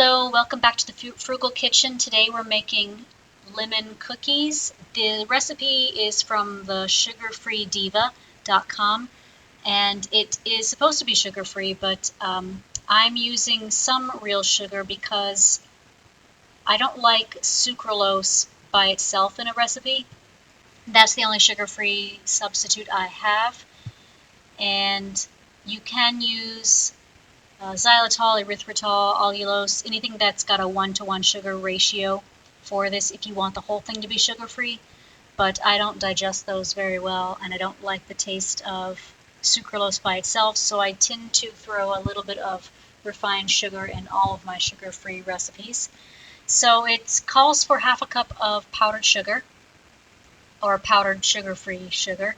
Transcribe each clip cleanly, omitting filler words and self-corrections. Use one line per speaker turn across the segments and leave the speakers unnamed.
Hello, welcome back to the Frugal Kitchen. Today we're making lemon cookies. The recipe is from the sugarfreediva.com and it is supposed to be sugar-free, but I'm using some real sugar because I don't like sucralose by itself in a recipe. That's the only sugar-free substitute I have. And you can use xylitol, erythritol, allulose, anything that's got a 1-to-1 sugar ratio for this if you want the whole thing to be sugar-free, but I don't digest those very well and I don't like the taste of sucralose by itself, so I tend to throw a little bit of refined sugar in all of my sugar-free recipes. So it calls for half a cup of powdered sugar, or powdered sugar-free sugar.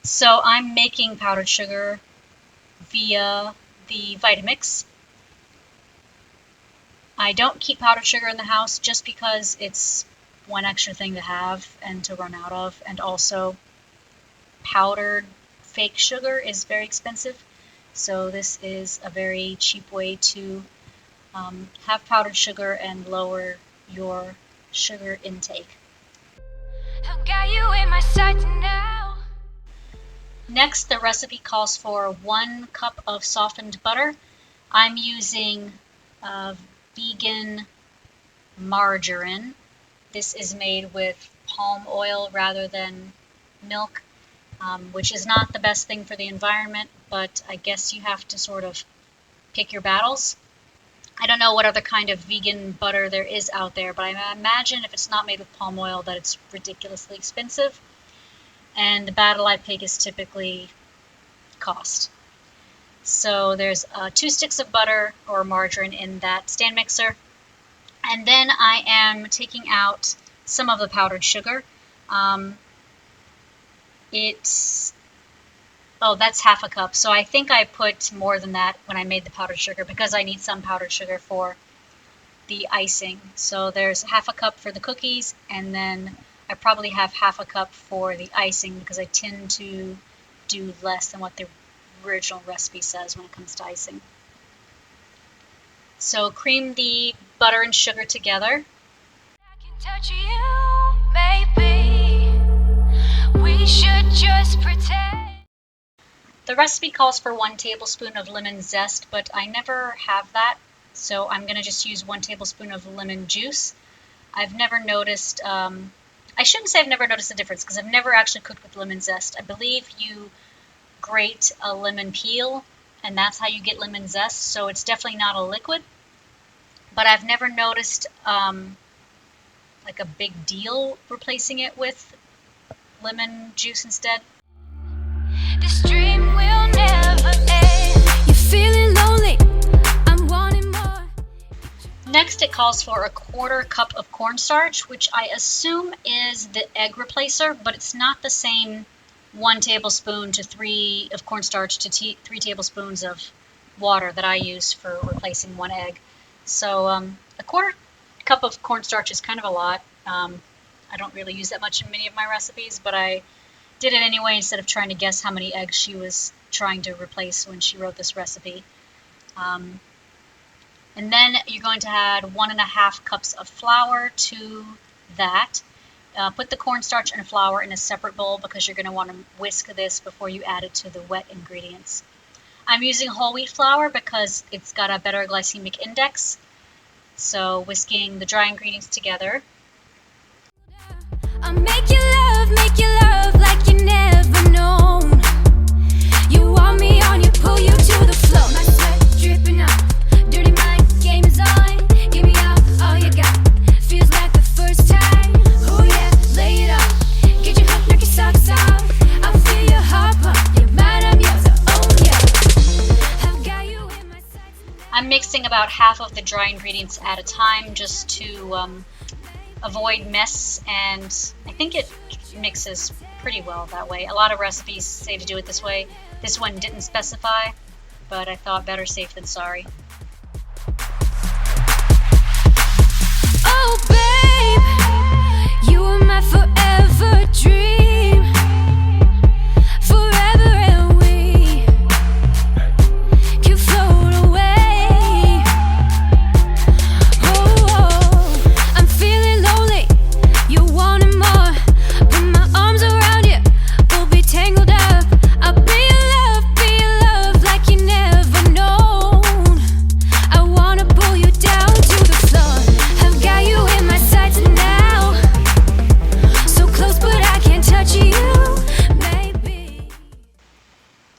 So I'm making powdered sugar via the Vitamix. I don't keep powdered sugar in the house just because it's one extra thing to have and to run out of, and also powdered fake sugar is very expensive, so this is a very cheap way to have powdered sugar and lower your sugar intake. I've got you in my sights now. Next, the recipe calls for 1 cup of softened butter. I'm using vegan margarine. This is made with palm oil rather than milk, which is not the best thing for the environment, but I guess you have to sort of pick your battles. I don't know what other kind of vegan butter there is out there, but I imagine if it's not made with palm oil that it's ridiculously expensive. And the battle I pick is typically cost. So there's 2 sticks of butter or margarine in that stand mixer. And then I am taking out some of the powdered sugar. That's half a cup. So I think I put more than that when I made the powdered sugar because I need some powdered sugar for the icing. So there's half a cup for the cookies, and then I probably have half a cup for the icing because I tend to do less than what the original recipe says when it comes to icing. So cream the butter and sugar together. I can touch you, maybe we should just pretend. The recipe calls for 1 tablespoon of lemon zest, but I never have that, so I'm going to just use 1 tablespoon of lemon juice. I've never noticed I shouldn't say I've never noticed a difference because I've never actually cooked with lemon zest. I believe you grate a lemon peel and that's how you get lemon zest, so it's definitely not a liquid. But I've never noticed like a big deal replacing it with lemon juice instead. This dream will never end. You're feeling lonely. I'm wanting more. Next, it calls for a 1/4 cup of cornstarch, which I assume is the egg replacer, but it's not the same 1 tablespoon to 3 of cornstarch to 3 tablespoons of water that I use for replacing 1 egg. So a 1/4 cup of cornstarch is kind of a lot. I don't really use that much in many of my recipes, but I did it anyway instead of trying to guess how many eggs she was trying to replace when she wrote this recipe. And then you're going to add 1½ cups of flour to that. Put the cornstarch and flour in a separate bowl because you're going to want to whisk this before you add it to the wet ingredients. I'm using whole wheat flour because it's got a better glycemic index. So whisking the dry ingredients together. I'll make you love like you never known. You want me on, you pull you to the floor. My sweat dripping up. Dirty mind, game is on. Give me all you got. Feels like the first time. Oh yeah, lay it up. Get your hook, knock your socks off. I'll feel your heart pump. You're mine, I'm yours. Oh yeah. I've got you in my sights. I'm mixing about half of the dry ingredients at a time just to avoid mess, and I think it mixes pretty well that way. A lot of recipes say to do it this way. This one didn't specify, but I thought better safe than sorry. Oh babe, you were my forever dream. Forever and we can float away.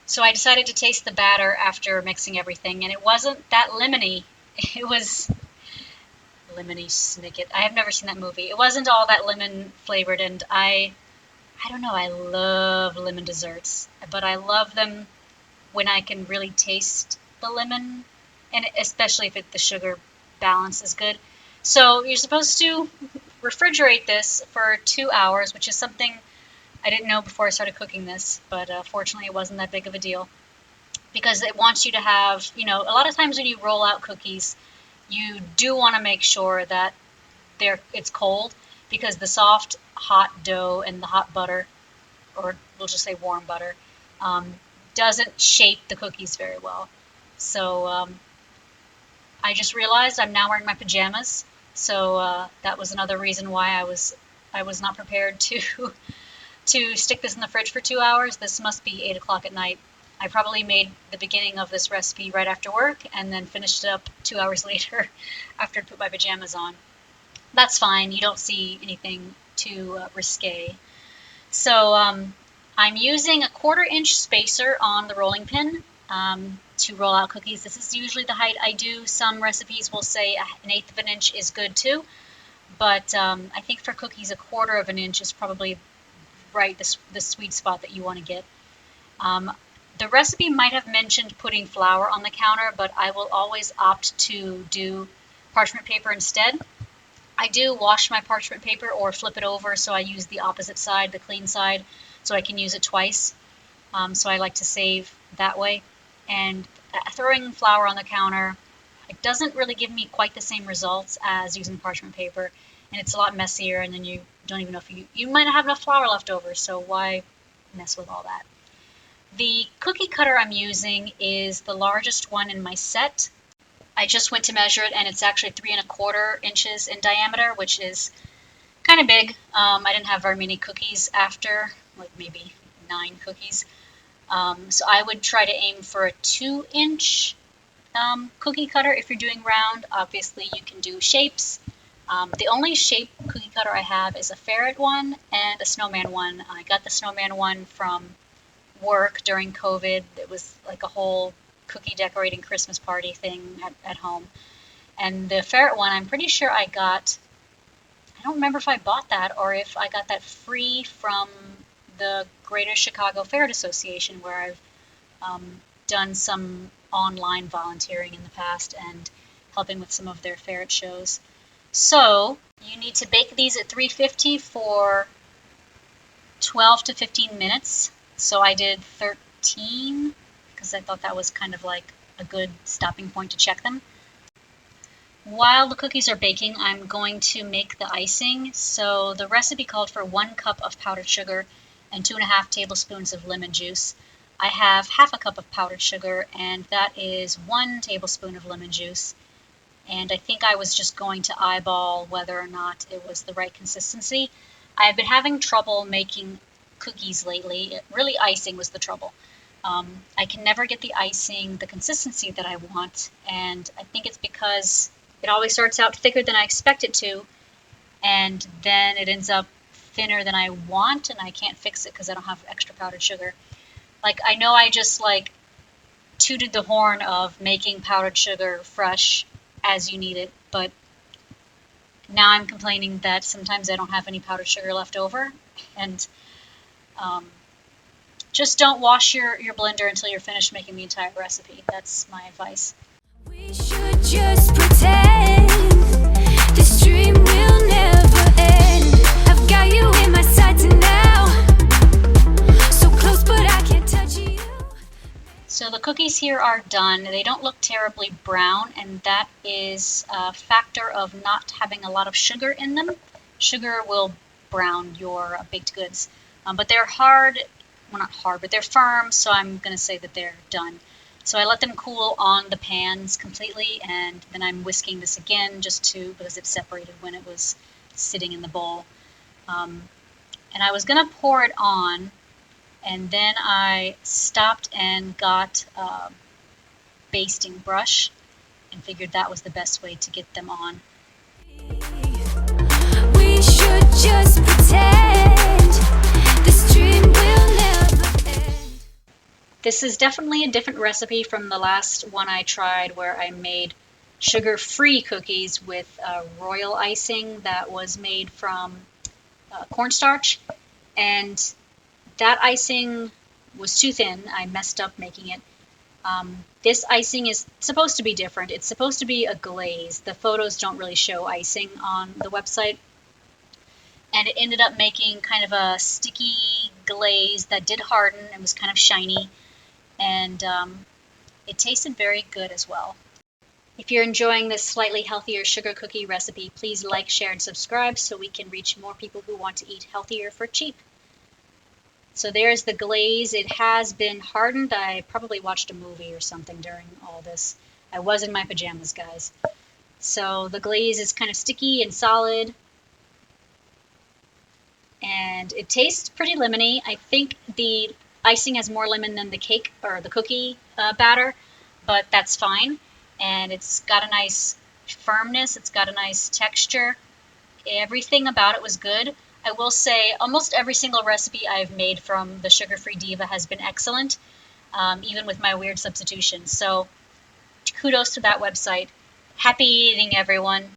So I decided to taste the batter after mixing everything, and it wasn't that lemony. It was Lemony Snicket. I have never seen that movie. It wasn't all that lemon flavored, and I don't know, I love lemon desserts, but I love them when I can really taste the lemon, and especially if the sugar balance is good. So you're supposed to refrigerate this for 2 hours, which is something I didn't know before I started cooking this, but fortunately it wasn't that big of a deal, because it wants you to have, a lot of times when you roll out cookies, you do want to make sure that it's cold, because the soft, hot dough and the hot butter, or we'll just say warm butter, doesn't shape the cookies very well. So I just realized I'm now wearing my pajamas, so that was another reason why I was not prepared to to stick this in the fridge for 2 hours. This must be 8 o'clock at night. I probably made the beginning of this recipe right after work and then finished it up 2 hours later after I put my pajamas on. That's fine. You don't see anything too risque. So I'm using a 1/4-inch spacer on the rolling pin to roll out cookies. This is usually the height I do. Some recipes will say 1/8 of an inch is good too, but I think for cookies 1/4 of an inch is probably right, the sweet spot that you want to get. The recipe might have mentioned putting flour on the counter, but I will always opt to do parchment paper instead. I do wash my parchment paper or flip it over, so I use the opposite side, the clean side, so I can use it twice. So I like to save that way. And throwing flour on the counter, it doesn't really give me quite the same results as using parchment paper, and it's a lot messier, and then you don't even know if you might not have enough flour left over, so why mess with all that? The cookie cutter I'm using is the largest one in my set. I just went to measure it, and it's actually 3¼ inches in diameter, which is kind of big. I didn't have very many cookies after, like maybe 9 cookies. So I would try to aim for a 2-inch cookie cutter if you're doing round. Obviously, you can do shapes. The only shape cookie cutter I have is a ferret one and a snowman one. I got the snowman one from work during COVID. It was like a whole cookie decorating Christmas party thing at home. And the ferret one, I'm pretty sure I don't remember if I bought that or if I got that free from the Greater Chicago Ferret Association, where I've done some online volunteering in the past and helping with some of their ferret shows. So you need to bake these at 350 for 12 to 15 minutes. So I did 13 because I thought that was kind of like a good stopping point to check them. While the cookies are baking, I'm going to make the icing. So the recipe called for 1 cup of powdered sugar and 2½ tablespoons of lemon juice. I have 1/2 cup of powdered sugar, and that is 1 tablespoon of lemon juice. And I think I was just going to eyeball whether or not it was the right consistency. I've been having trouble making cookies lately. Really, icing was the trouble. I can never get the icing the consistency that I want, and I think it's because it always starts out thicker than I expect it to, and then it ends up thinner than I want, and I can't fix it because I don't have extra powdered sugar. Like, I know I just tooted the horn of making powdered sugar fresh as you need it, but now I'm complaining that sometimes I don't have any powdered sugar left over. And just don't wash your blender until you're finished making the entire recipe. That's my advice.
We should just pretend this dream will never end. I've got you in my sights now, so close but I can't touch you.
So the cookies here are done. They don't look terribly brown, and that is a factor of not having a lot of sugar in them. Sugar will brown your baked goods, but they're hard. Well, not hard, but they're firm, so I'm going to say that they're done. So I let them cool on the pans completely, and then I'm whisking this again because it separated when it was sitting in the bowl. And I was going to pour it on, and then I stopped and got a basting brush and figured that was the best way to get them on.
We should just pretend this dream will never end.
This is definitely a different recipe from the last one I tried where I made sugar-free cookies with royal icing that was made from cornstarch. And that icing was too thin. I messed up making it. This icing is supposed to be different. It's supposed to be a glaze. The photos don't really show icing on the website. And it ended up making kind of a sticky glaze that did harden and was kind of shiny. And it tasted very good as well. If you're enjoying this slightly healthier sugar cookie recipe, please like, share, and subscribe so we can reach more people who want to eat healthier for cheap. So there's the glaze. It has been hardened. I probably watched a movie or something during all this. I was in my pajamas, guys. So the glaze is kind of sticky and solid. And it tastes pretty lemony. I think the icing has more lemon than the cake or the cookie batter, but that's fine. And it's got a nice firmness. It's got a nice texture. Everything about it was good. I will say almost every single recipe I've made from the Sugar-Free Diva has been excellent, even with my weird substitutions. So kudos to that website. Happy eating, everyone.